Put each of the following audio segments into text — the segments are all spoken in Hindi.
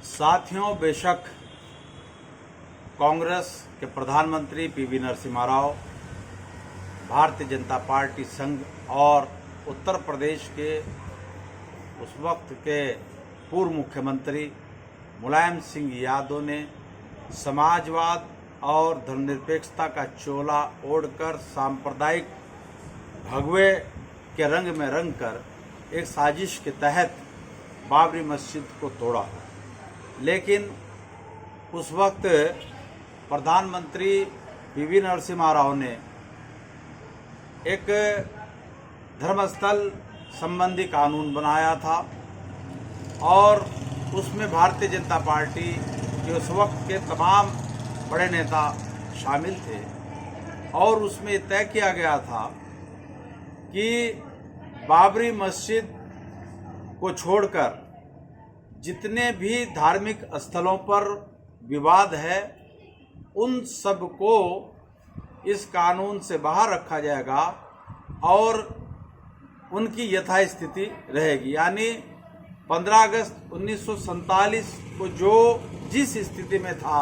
साथियों, बेशक कांग्रेस के प्रधानमंत्री पीवी नरसिम्हा राव, भारतीय जनता पार्टी संघ और उत्तर प्रदेश के उस वक्त के पूर्व मुख्यमंत्री मुलायम सिंह यादव ने समाजवाद और धर्मनिरपेक्षता का चोला ओढ़कर सांप्रदायिक भगवे के रंग में रंग कर एक साजिश के तहत बाबरी मस्जिद को तोड़ा। लेकिन उस वक्त प्रधानमंत्री पीवी नरसिम्हा राव ने एक धर्मस्थल संबंधी कानून बनाया था और उसमें भारतीय जनता पार्टी के उस वक्त के तमाम बड़े नेता शामिल थे और उसमें तय किया गया था कि बाबरी मस्जिद को छोड़कर जितने भी धार्मिक स्थलों पर विवाद है उन सब को इस कानून से बाहर रखा जाएगा और उनकी यथास्थिति रहेगी। यानी 15 अगस्त 1947 को जो जिस स्थिति में था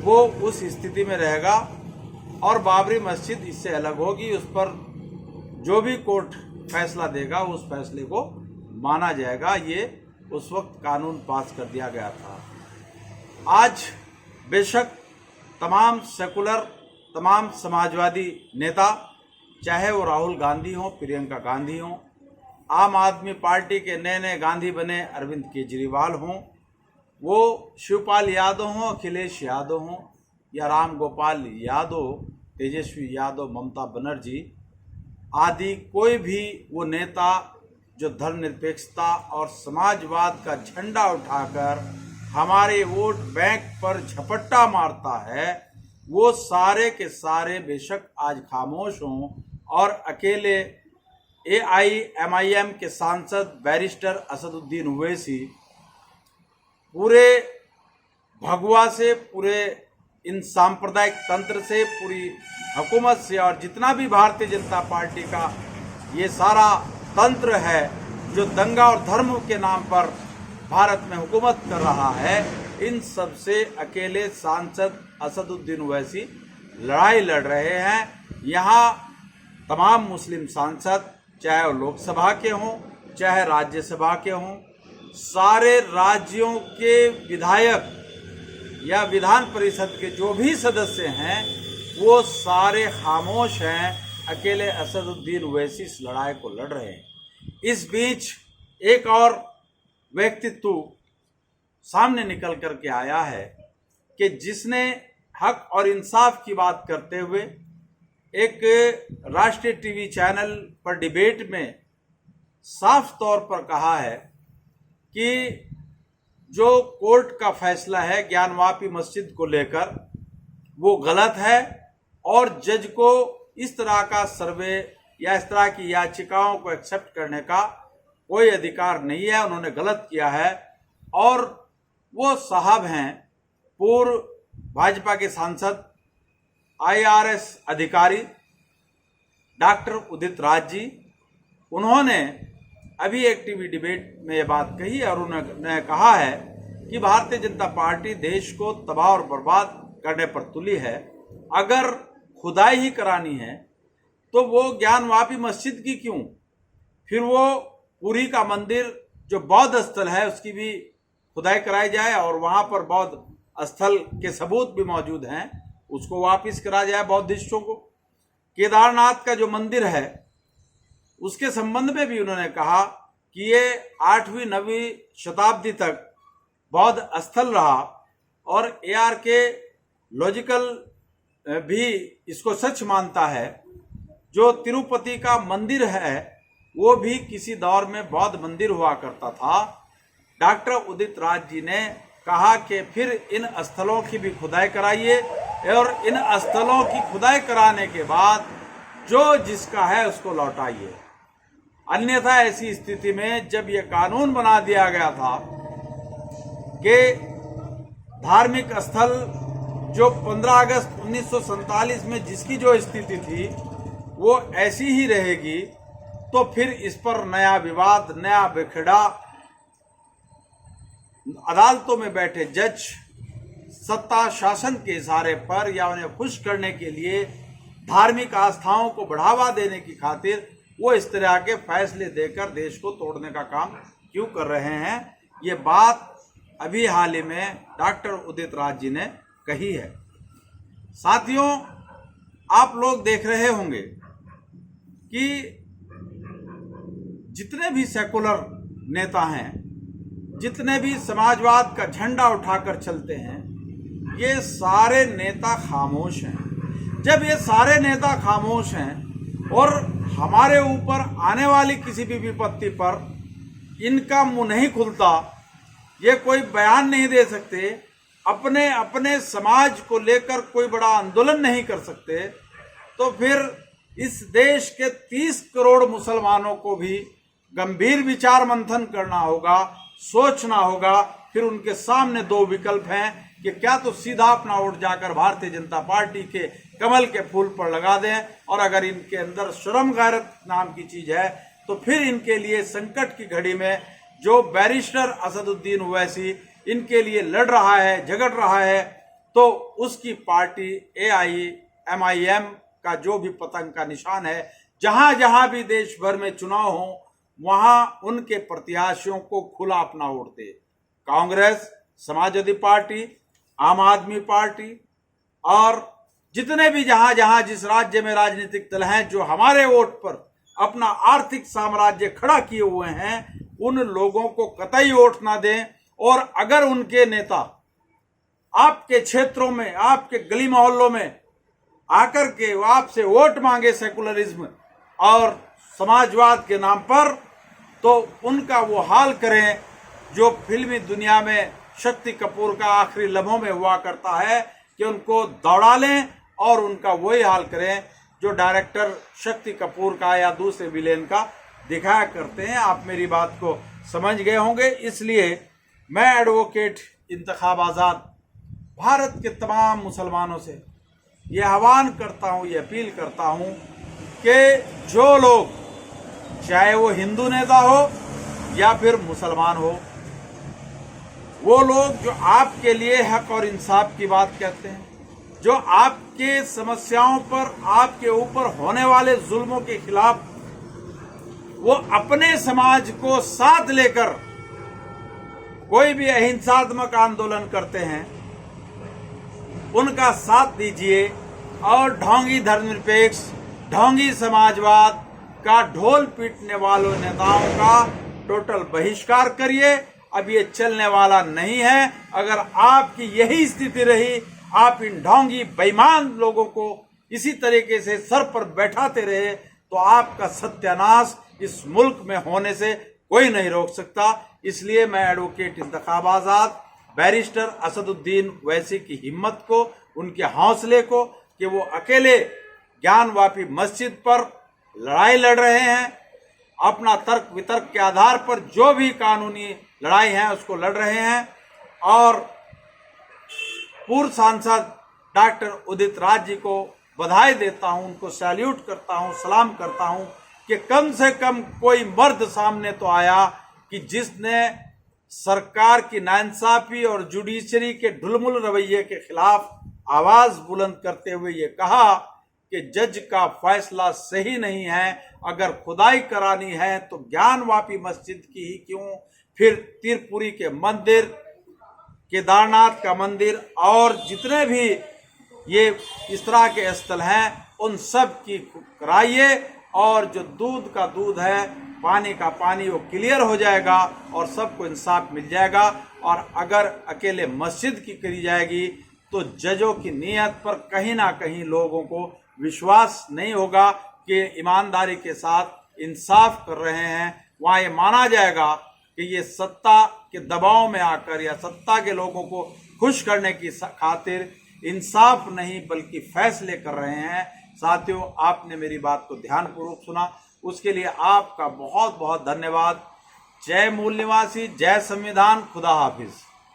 वो उस स्थिति में रहेगा और बाबरी मस्जिद इससे अलग होगी। उस पर जो भी कोर्ट फैसला देगा उस फैसले को माना जाएगा। ये उस वक्त कानून पास कर दिया गया था। आज बेशक तमाम सेकुलर, तमाम समाजवादी नेता, चाहे वो राहुल गांधी हों, प्रियंका गांधी हों, आम आदमी पार्टी के नए नए गांधी बने अरविंद केजरीवाल हों, वो शिवपाल यादव हों, अखिलेश यादव हों या राम गोपाल यादव, तेजस्वी यादव, ममता बनर्जी आदि, कोई भी वो नेता जो धर्मनिरपेक्षता और समाजवाद का झंडा उठाकर हमारे वोट बैंक पर झपट्टा मारता है, वो सारे के सारे बेशक आज खामोश हों और अकेले AIMIM के सांसद बैरिस्टर असदुद्दीन ओवैसी पूरे भगवा से, पूरे इन सांप्रदायिक तंत्र से, पूरी हुकूमत से और जितना भी भारतीय जनता पार्टी का ये सारा तंत्र है जो दंगा और धर्म के नाम पर भारत में हुकूमत कर रहा है, इन सब से अकेले सांसद असदुद्दीन ओवैसी लड़ाई लड़ रहे हैं। यहाँ तमाम मुस्लिम सांसद, चाहे वो लोकसभा के हों चाहे राज्यसभा के हों, सारे राज्यों के विधायक या विधान परिषद के जो भी सदस्य हैं वो सारे खामोश हैं। अकेले असदुद्दीन ओवैसी इस लड़ाई को लड़ रहे हैं। इस बीच एक और व्यक्तित्व सामने निकल कर के आया है कि जिसने हक और इंसाफ की बात करते हुए एक राष्ट्रीय टीवी चैनल पर डिबेट में साफ तौर पर कहा है कि जो कोर्ट का फैसला है ज्ञानवापी मस्जिद को लेकर वो गलत है और जज को इस तरह का सर्वे या इस तरह की याचिकाओं को एक्सेप्ट करने का कोई अधिकार नहीं है, उन्होंने गलत किया है। और वो साहब हैं पूर्व भाजपा के सांसद, IRS अधिकारी डॉक्टर उदित राज जी। उन्होंने अभी एक टीवी डिबेट में ये बात कही और उन्होंने कहा है कि भारतीय जनता पार्टी देश को तबाह और बर्बाद करने पर तुली है। अगर खुदाई ही करानी है तो वो ज्ञानवापी मस्जिद की क्यों, फिर वो पुरी का मंदिर जो बौद्ध स्थल है उसकी भी खुदाई कराई जाए और वहां पर बौद्ध स्थल के सबूत भी मौजूद हैं, उसको वापस करा जाए बौद्धिस्टों को। केदारनाथ का जो मंदिर है उसके संबंध में भी उन्होंने कहा कि ये 8वीं 9वीं शताब्दी तक बौद्ध स्थल रहा और ARK लॉजिकल भी इसको सच मानता है। जो तिरुपति का मंदिर है वो भी किसी दौर में बौद्ध मंदिर हुआ करता था। डॉक्टर उदित राज जी ने कहा कि फिर इन स्थलों की भी खुदाई कराइए और इन स्थलों की खुदाई कराने के बाद जो जिसका है उसको लौटाइए। अन्यथा ऐसी स्थिति में जब ये कानून बना दिया गया था कि धार्मिक स्थल जो 15 अगस्त 1947 में जिसकी जो स्थिति थी वो ऐसी ही रहेगी, तो फिर इस पर नया विवाद, नया बिखड़ा अदालतों में बैठे जज सत्ता शासन के इशारे पर या उन्हें खुश करने के लिए धार्मिक आस्थाओं को बढ़ावा देने की खातिर वो इस तरह के फैसले देकर देश को तोड़ने का काम क्यों कर रहे हैं। ये बात अभी हाल ही में डॉक्टर उदित राज जी ने कही है। साथियों, आप लोग देख रहे होंगे कि जितने भी सेकुलर नेता हैं, जितने भी समाजवाद का झंडा उठाकर चलते हैं, ये सारे नेता खामोश हैं। जब ये सारे नेता खामोश हैं और हमारे ऊपर आने वाली किसी भी विपत्ति पर इनका मुंह नहीं खुलता, ये कोई बयान नहीं दे सकते, अपने अपने समाज को लेकर कोई बड़ा आंदोलन नहीं कर सकते, तो फिर इस देश के 30 करोड़ मुसलमानों को भी गंभीर विचार मंथन करना होगा, सोचना होगा। फिर उनके सामने दो विकल्प हैं कि क्या तो सीधा अपना वोट जाकर भारतीय जनता पार्टी के कमल के फूल पर लगा दें, और अगर इनके अंदर शर्म गैरत नाम की चीज है तो फिर इनके लिए संकट की घड़ी में जो बैरिस्टर असदुद्दीन ओवैसी इनके लिए लड़ रहा है, झगड़ रहा है, तो उसकी पार्टी AIMIM का जो भी पतंग का निशान है, जहां जहां भी देश भर में चुनाव हो वहां उनके प्रत्याशियों को खुला अपना वोट दे। कांग्रेस, समाजवादी पार्टी, आम आदमी पार्टी और जितने भी जहां जहां जिस राज्य में राजनीतिक दल हैं जो हमारे वोट पर अपना आर्थिक साम्राज्य खड़ा किए हुए हैं, उन लोगों को कतई वोट ना दें। और अगर उनके नेता आपके क्षेत्रों में, आपके गली मोहल्लों में आकर के आपसे वोट मांगे सेकुलरिज्म और समाजवाद के नाम पर, तो उनका वो हाल करें जो फिल्मी दुनिया में शक्ति कपूर का आखिरी लम्हों में हुआ करता है कि उनको दौड़ा लें, और उनका वही हाल करें जो डायरेक्टर शक्ति कपूर का या दूसरे विलेन का दिखाया करते हैं। आप मेरी बात को समझ गए होंगे। इसलिए मैं एडवोकेट इंतखाब आज़ाद भारत के तमाम मुसलमानों से ये आह्वान करता हूँ, ये अपील करता हूँ कि जो लोग, चाहे वो हिंदू नेता हो या फिर मुसलमान हो, वो लोग जो आपके लिए हक और इंसाफ की बात कहते हैं, जो आपके समस्याओं पर, आपके ऊपर होने वाले जुल्मों के खिलाफ वो अपने समाज को साथ लेकर कोई भी अहिंसात्मक आंदोलन करते हैं, उनका साथ दीजिए और ढोंगी धर्मनिरपेक्ष, ढोंगी समाजवाद का ढोल पीटने वालों नेताओं का टोटल बहिष्कार करिए। अब ये चलने वाला नहीं है। अगर आपकी यही स्थिति रही, आप इन ढोंगी बेईमान लोगों को इसी तरीके से सर पर बैठाते रहे, तो आपका सत्यानाश इस मुल्क में होने से कोई नहीं रोक सकता। इसलिए मैं एडवोकेट इंतखाब आज़ाद बैरिस्टर असदुद्दीन ओवैसी की हिम्मत को, उनके हौसले को, कि वो अकेले ज्ञानवापी मस्जिद पर लड़ाई लड़ रहे हैं, अपना तर्क वितर्क के आधार पर जो भी कानूनी लड़ाई है उसको लड़ रहे हैं, और पूर्व सांसद डॉक्टर उदित राज जी को बधाई देता हूं, उनको सैल्यूट करता हूं, सलाम करता हूं कि कम से कम कोई मर्द सामने तो आया कि जिसने सरकार की नाइंसाफी और जुडिशरी के ढुलमुल रवैये के खिलाफ आवाज बुलंद करते हुए ये कहा कि जज का फैसला सही नहीं है, अगर खुदाई करानी है तो ज्ञानवापी मस्जिद की ही क्यों, फिर तीरपुरी के मंदिर, केदारनाथ का मंदिर और जितने भी ये इस तरह के स्थल हैं उन सब की कराइए, और जो दूध का दूध है, पानी का पानी, वो क्लियर हो जाएगा और सबको इंसाफ मिल जाएगा। और अगर अकेले मस्जिद की करी जाएगी तो जजों की नीयत पर कहीं ना कहीं लोगों को विश्वास नहीं होगा कि ईमानदारी के साथ इंसाफ कर रहे हैं। वहाँ ये माना जाएगा कि ये सत्ता के दबाव में आकर या सत्ता के लोगों को खुश करने की खातिर इंसाफ नहीं बल्कि फैसले कर रहे हैं। साथियों, आपने मेरी बात को ध्यानपूर्वक सुना, उसके लिए आपका बहुत बहुत धन्यवाद। जय मूल निवासी, जय संविधान, खुदा हाफिज।